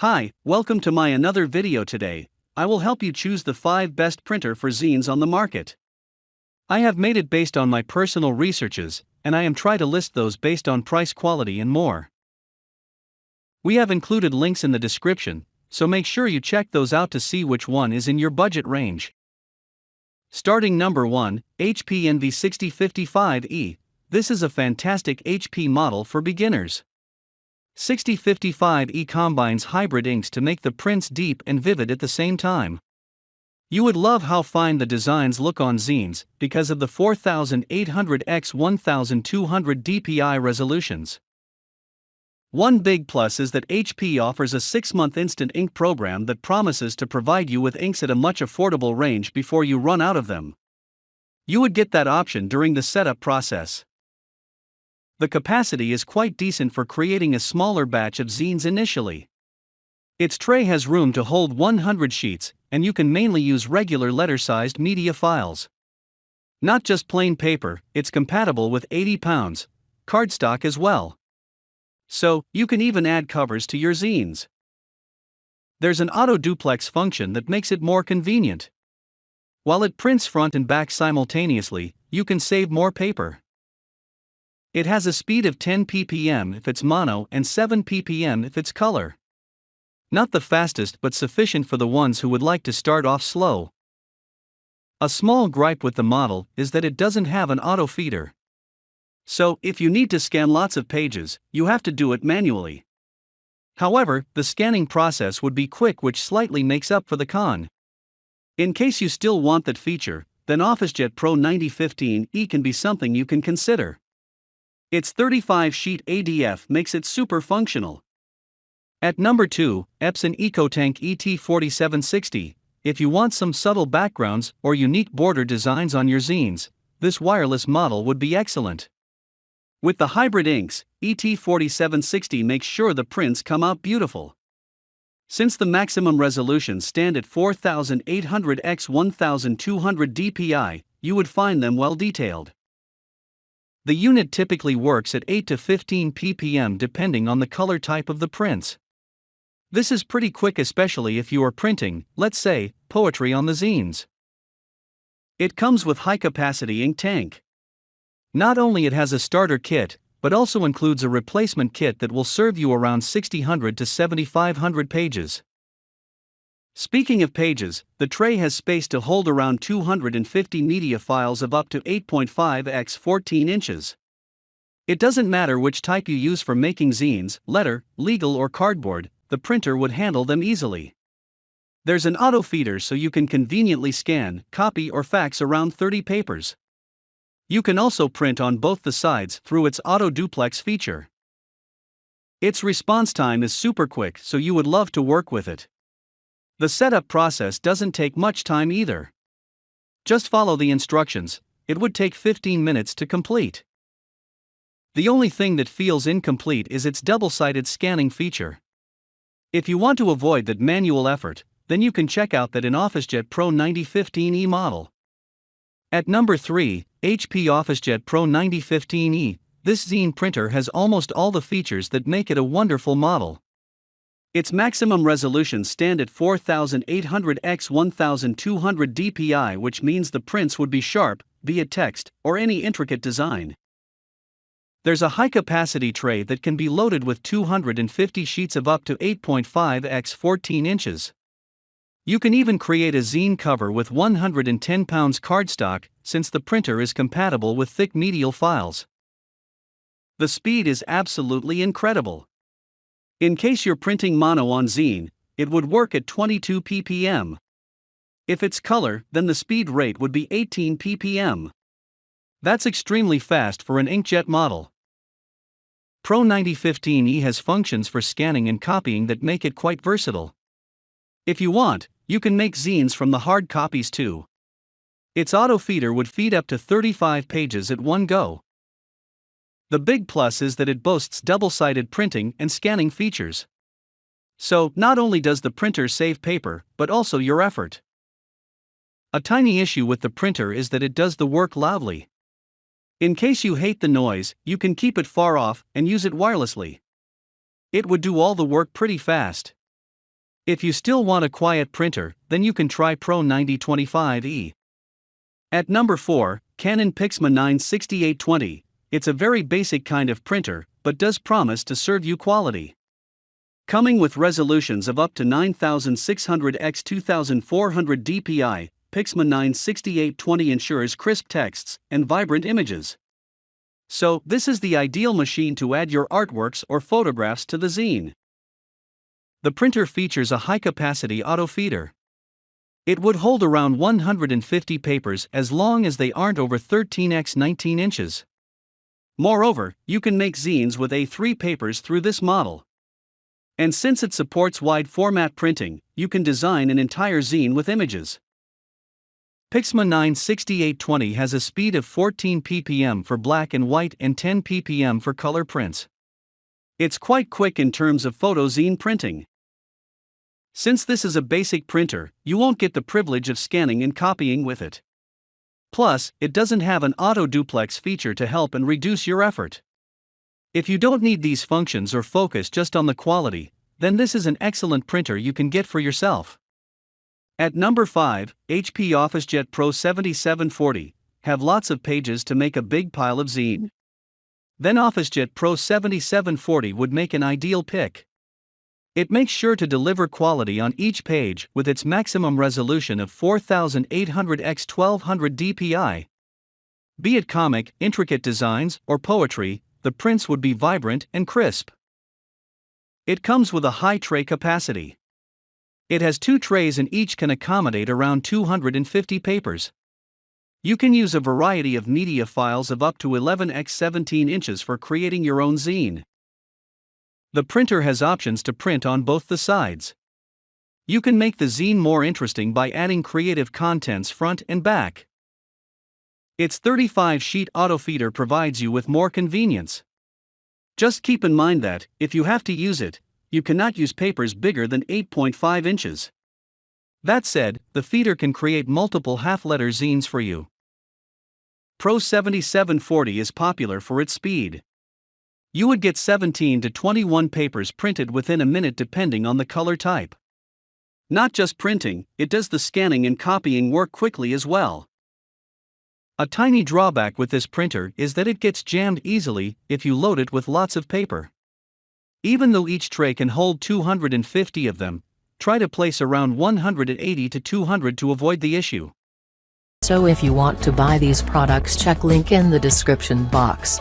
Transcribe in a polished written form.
Hi, welcome to my another video today. I will help you choose the 5 best printer for zines on the market. I have made it based on my personal researches, and I am try to list those based on price, quality and more. We have included links in the description, so make sure you check those out to see which one is in your budget range. Starting number 1, HP Envy 6055E. This is a fantastic HP model for beginners. 6055E combines hybrid inks to make the prints deep and vivid at the same time. You would love how fine the designs look on zines because of the 4800 x 1200 dpi resolutions. One big plus is that HP offers a 6-month instant ink program that promises to provide you with inks at a much affordable range before you run out of them. You would get that option during the setup process. The capacity is quite decent for creating a smaller batch of zines initially. Its tray has room to hold 100 sheets, and you can mainly use regular letter-sized media files. Not just plain paper, it's compatible with 80 pounds cardstock as well. So, you can even add covers to your zines. There's an auto-duplex function that makes it more convenient. While it prints front and back simultaneously, you can save more paper. It has a speed of 10 ppm if it's mono and 7 ppm if it's color. Not the fastest but sufficient for the ones who would like to start off slow. A small gripe with the model is that it doesn't have an auto feeder. So, if you need to scan lots of pages, you have to do it manually. However, the scanning process would be quick, which slightly makes up for the con. In case you still want that feature, then OfficeJet Pro 9015E can be something you can consider. Its 35-sheet ADF makes it super functional. At number 2, Epson EcoTank ET4760. If you want some subtle backgrounds or unique border designs on your zines, this wireless model would be excellent. With the hybrid inks, ET4760 makes sure the prints come out beautiful. Since the maximum resolutions stand at 4800 x 1200 dpi, you would find them well detailed. The unit typically works at 8 to 15 ppm depending on the color type of the prints. This is pretty quick, especially if you are printing, let's say, poetry on the zines. It comes with high-capacity ink tank. Not only it has a starter kit, but also includes a replacement kit that will serve you around 600 to 7500 pages. Speaking of pages, the tray has space to hold around 250 media files of up to 8.5 x 14 inches. It doesn't matter which type you use for making zines, letter, legal or cardboard, the printer would handle them easily. There's an auto feeder so you can conveniently scan, copy or fax around 30 papers. You can also print on both the sides through its auto duplex feature. Its response time is super quick, so you would love to work with it. The setup process doesn't take much time either. Just follow the instructions, it would take 15 minutes to complete. The only thing that feels incomplete is its double-sided scanning feature. If you want to avoid that manual effort, then you can check out that in OfficeJet Pro 9015E model. At number 3, HP OfficeJet Pro 9015E, this zine printer has almost all the features that make it a wonderful model. Its maximum resolutions stand at 4800 x 1200 dpi, which means the prints would be sharp, be it text or any intricate design. There's a high-capacity tray that can be loaded with 250 sheets of up to 8.5 x 14 inches. You can even create a zine cover with 110 pounds cardstock, since the printer is compatible with thick medial files. The speed is absolutely incredible. In case you're printing mono on zine, it would work at 22 ppm. If it's color, then the speed rate would be 18 ppm. That's extremely fast for an inkjet model. Pro 9015E has functions for scanning and copying that make it quite versatile. If you want, you can make zines from the hard copies too. Its auto feeder would feed up to 35 pages at one go. The big plus is that it boasts double-sided printing and scanning features. So, not only does the printer save paper, but also your effort. A tiny issue with the printer is that it does the work loudly. In case you hate the noise, you can keep it far off and use it wirelessly. It would do all the work pretty fast. If you still want a quiet printer, then you can try Pro 9025E. At number 4, Canon PIXMA 96820. It's a very basic kind of printer, but does promise to serve you quality. Coming with resolutions of up to 9600 x 2400 dpi, PIXMA 96820 ensures crisp texts and vibrant images. So, this is the ideal machine to add your artworks or photographs to the zine. The printer features a high-capacity auto feeder. It would hold around 150 papers as long as they aren't over 13 x 19 inches. Moreover, you can make zines with A3 papers through this model. And since it supports wide format printing, you can design an entire zine with images. PIXMA 96820 has a speed of 14 ppm for black and white and 10 ppm for color prints. It's quite quick in terms of photo zine printing. Since this is a basic printer, you won't get the privilege of scanning and copying with it. Plus, it doesn't have an auto-duplex feature to help and reduce your effort. If you don't need these functions or focus just on the quality, then this is an excellent printer you can get for yourself. At number 5, HP OfficeJet Pro 7740. Have lots of pages to make a big pile of zine? Then OfficeJet Pro 7740 would make an ideal pick. It makes sure to deliver quality on each page with its maximum resolution of 4800 x 1200 dpi. Be it comic, intricate designs, or poetry, the prints would be vibrant and crisp. It comes with a high tray capacity. It has 2 trays and each can accommodate around 250 papers. You can use a variety of media files of up to 11 x 17 inches for creating your own zine. The printer has options to print on both the sides. You can make the zine more interesting by adding creative contents front and back. Its 35-sheet auto feeder provides you with more convenience. Just keep in mind that, if you have to use it, you cannot use papers bigger than 8.5 inches. That said, the feeder can create multiple half-letter zines for you. Pro 7740 is popular for its speed. You would get 17 to 21 papers printed within a minute depending on the color type. Not just printing, it does the scanning and copying work quickly as well. A tiny drawback with this printer is that it gets jammed easily if you load it with lots of paper. Even though each tray can hold 250 of them, try to place around 180 to 200 to avoid the issue. So if you want to buy these products, check link in the description box.